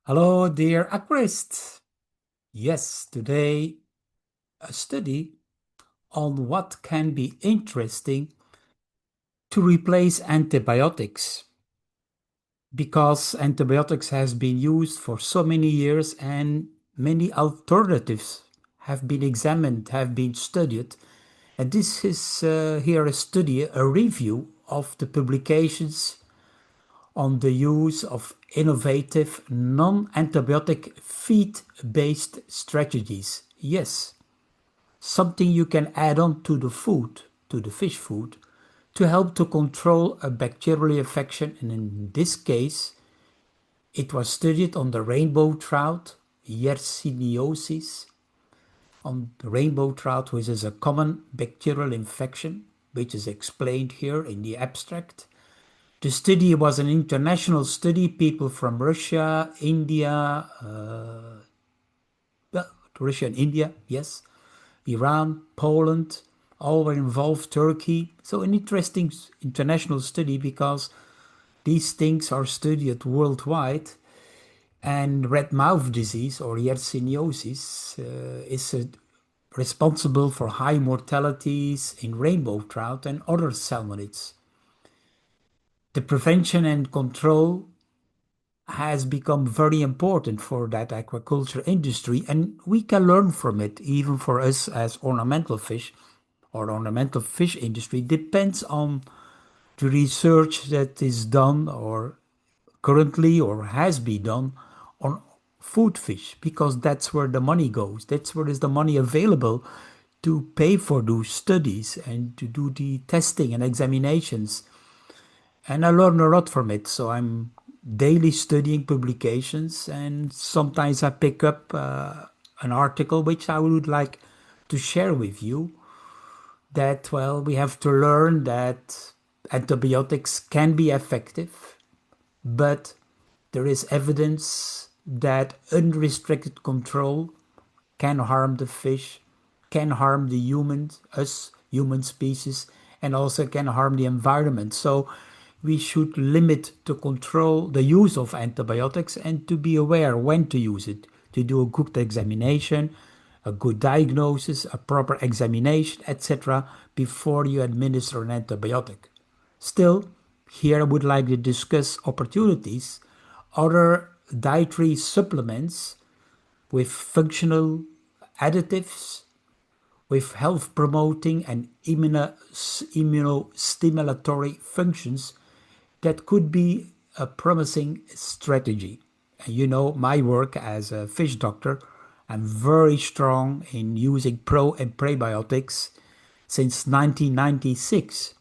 Hello, dear aquarist. Yes, today a study on what can be interesting to replace antibiotics because antibiotics has been used for so many years and many alternatives have been examined, have been studied. And this is here a study, a review of the publications on the use of innovative non-antibiotic feed-based strategies. Yes, something you can add on to the food, to the fish food, to help to control a bacterial infection. And in this case, it was studied on the rainbow trout, Yersiniosis, on the rainbow trout, which is a common bacterial infection, which is explained here in the abstract. The study was an international study, people from Russia, India, well, Russia and India, yes, Iran, Poland, all were involved, Turkey. So an interesting international study because these things are studied worldwide. And red mouth disease or yersiniosis is responsible for high mortalities in rainbow trout and other salmonids. The prevention and control has become very important for that aquaculture industry, and we can learn from it, even for us as ornamental fish. Or ornamental fish industry depends on the research that is done or currently or has been done on food fish, because that's where the money goes. That's where is the money available to pay for those studies and to do the testing and examinations. And I learn a lot from it. So I'm daily studying publications, and sometimes I pick up an article which I would like to share with you. That, well, we have to learn that antibiotics can be effective, but there is evidence that unrestricted control can harm the fish, can harm the humans, us human species, and also can harm the environment. So we should limit to control the use of antibiotics and to be aware when to use it, to do a good examination, a good diagnosis, a proper examination, etc., before you administer an antibiotic. Still, here I would like to discuss opportunities, other dietary supplements with functional additives, with health promoting and immunostimulatory functions that could be a promising strategy. And you know, my work as a fish doctor, I'm very strong in using pro and prebiotics since 1996.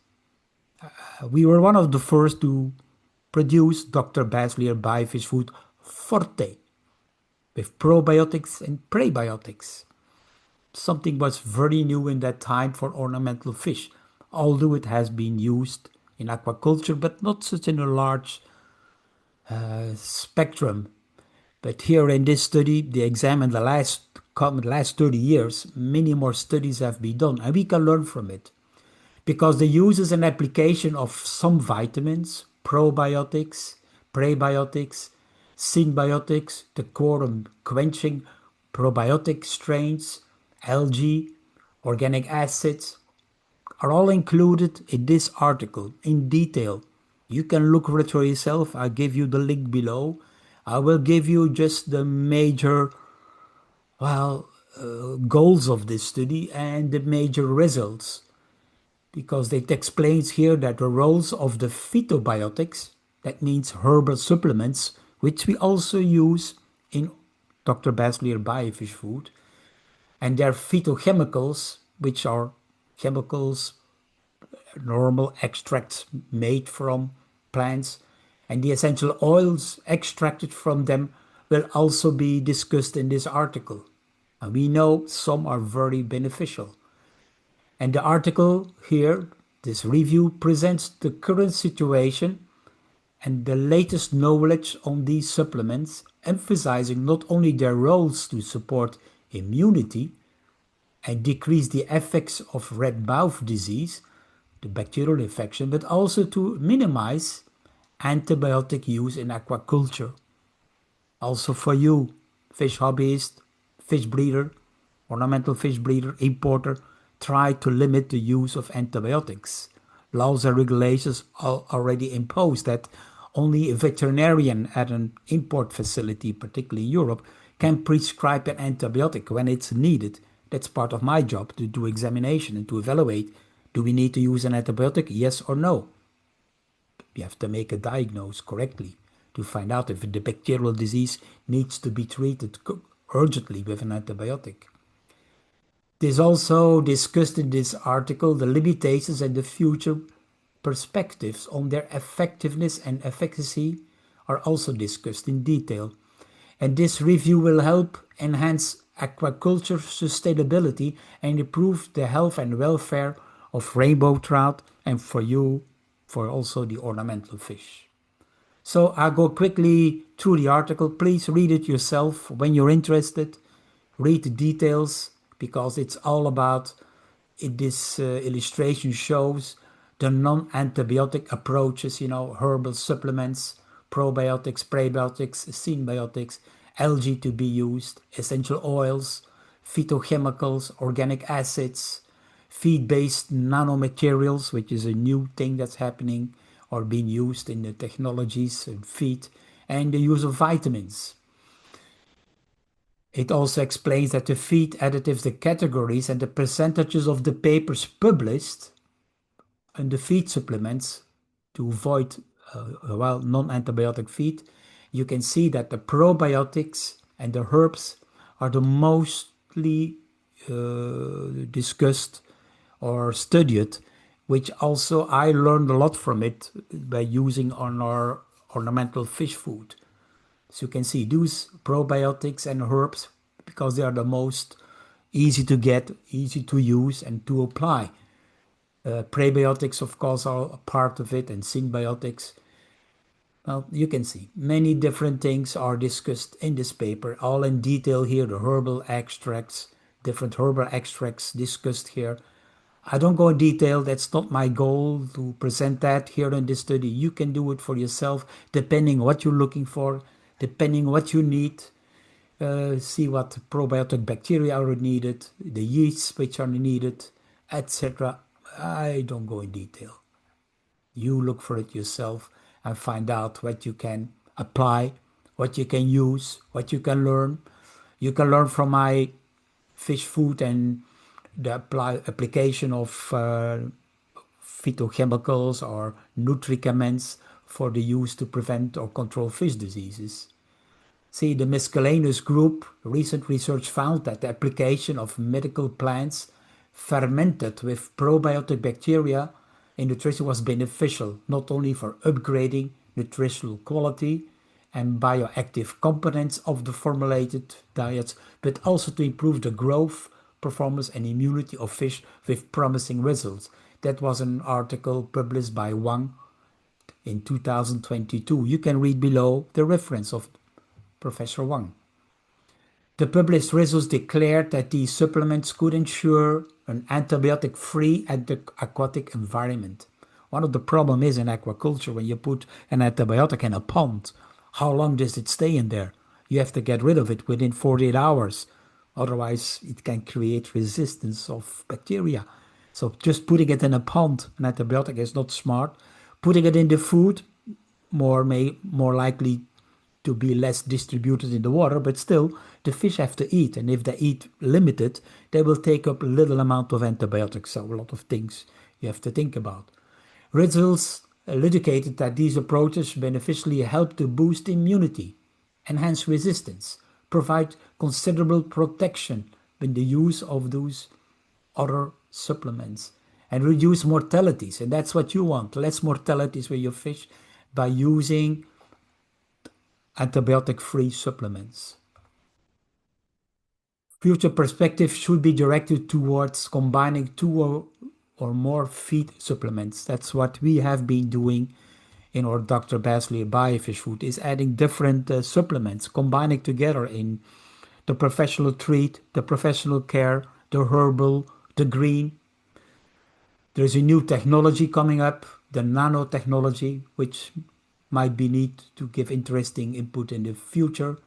We were one of the first to produce Dr. Bassleer Biofish Food Forte with probiotics and prebiotics. Something was very new in that time for ornamental fish, although it has been used in aquaculture, but not such in a large spectrum. But here in this study, they examined the last 30 years. Many more studies have been done, and we can learn from it because the uses and application of some vitamins, probiotics, prebiotics, symbiotics, the quorum quenching probiotic strains, algae, organic acids, are all included in this article in detail. You can look for it for yourself. I'll give you the link below. I will give you just the major, well, goals of this study and the major results, because it explains here that the roles of the phytobiotics, that means herbal supplements, which we also use in Dr. Bassleer Biofish Food, and their phytochemicals, which are chemicals, normal extracts made from plants, and the essential oils extracted from them will also be discussed in this article. And we know some are very beneficial. And the article here, this review, presents the current situation and the latest knowledge on these supplements, emphasizing not only their roles to support immunity and decrease the effects of red mouth disease, the bacterial infection, but also to minimize antibiotic use in aquaculture. Also for you, fish hobbyist, fish breeder, ornamental fish breeder, importer, try to limit the use of antibiotics. Laws and regulations are already impose that only a veterinarian at an import facility, particularly in Europe, can prescribe an antibiotic when it's needed. That's part of my job to do examination and to evaluate, do we need to use an antibiotic, yes or no? You have to make a diagnose correctly to find out if the bacterial disease needs to be treated urgently with an antibiotic. There's also discussed in this article the limitations and the future perspectives on their effectiveness and efficacy are also discussed in detail. And this review will help enhance aquaculture sustainability and improve the health and welfare of rainbow trout and for you, for also the ornamental fish. So I'll go quickly through the article. Please read it yourself when you're interested. Read the details because it's all about this illustration shows the non-antibiotic approaches, herbal supplements, probiotics, prebiotics, synbiotics, algae to be used, essential oils, phytochemicals, organic acids, feed-based nanomaterials, which is a new thing that's happening or being used in the technologies and feed, and the use of vitamins. It also explains that the feed additives, the categories, and the percentages of the papers published and the feed supplements to avoid non-antibiotic feed. You can see that the probiotics and the herbs are the mostly discussed or studied, which also I learned a lot from it by using on our ornamental fish food. So you can see those probiotics and herbs because they are the most easy to get, easy to use and to apply. Prebiotics, of course, are a part of it, and synbiotics. Well, you can see many different things are discussed in this paper, all in detail here. The herbal extracts, different herbal extracts discussed here. I don't go in detail. That's not my goal to present that here in this study. You can do it for yourself, depending what you're looking for, depending what you need. See what probiotic bacteria are needed, the yeasts which are needed, etc. I don't go in detail. You look for it yourself and find out what you can apply, what you can use, what you can learn. You can learn from my fish food and the application of phytochemicals or nutricaments for the use to prevent or control fish diseases. See, the miscellaneous group, recent research found that the application of medical plants fermented with probiotic bacteria in nutrition was beneficial, not only for upgrading nutritional quality and bioactive components of the formulated diets, but also to improve the growth, performance, and immunity of fish with promising results. That was an article published by Wang in 2022. You can read below the reference of Professor Wang. The published results declared that these supplements could ensure an antibiotic-free aquatic environment. One of the problems is in aquaculture when you put an antibiotic in a pond, how long does it stay in there? You have to get rid of it within 48 hours. Otherwise, it can create resistance of bacteria. So just putting it in a pond, an antibiotic is not smart. Putting it in the food, more likely to be less distributed in the water, but still the fish have to eat, and if they eat limited, they will take up a little amount of antibiotics. So a lot of things you have to think about. Results indicated that these approaches beneficially help to boost immunity, enhance resistance, provide considerable protection with the use of those other supplements, and reduce mortalities. And that's what you want, less mortalities with your fish by using antibiotic-free supplements. Future perspective should be directed towards combining two or more feed supplements. That's what we have been doing in our Dr. Bassleer Biofish Food, is adding different supplements, combining together in the professional treat, the professional care, the herbal, the green. There's a new technology coming up, the nanotechnology, which might be need to give interesting input in the future.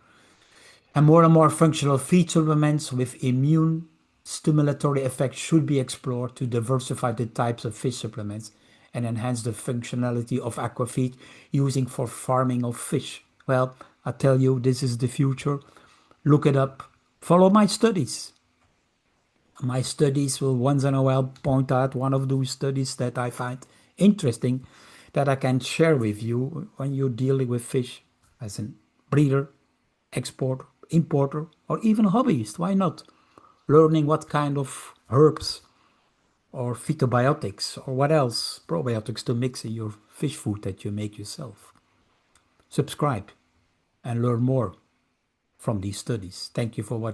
And more functional feed supplements with immune stimulatory effects should be explored to diversify the types of fish supplements and enhance the functionality of aquafeed using for farming of fish. Well, I tell you, this is the future. Look it up. Follow my studies. My studies will once in a while point out one of those studies that I find interesting that I can share with you when you're dealing with fish as a breeder, exporter, importer, or even hobbyist. Why not? Learning what kind of herbs or phytobiotics or what else, probiotics to mix in your fish food that you make yourself. Subscribe and learn more from these studies. Thank you for watching.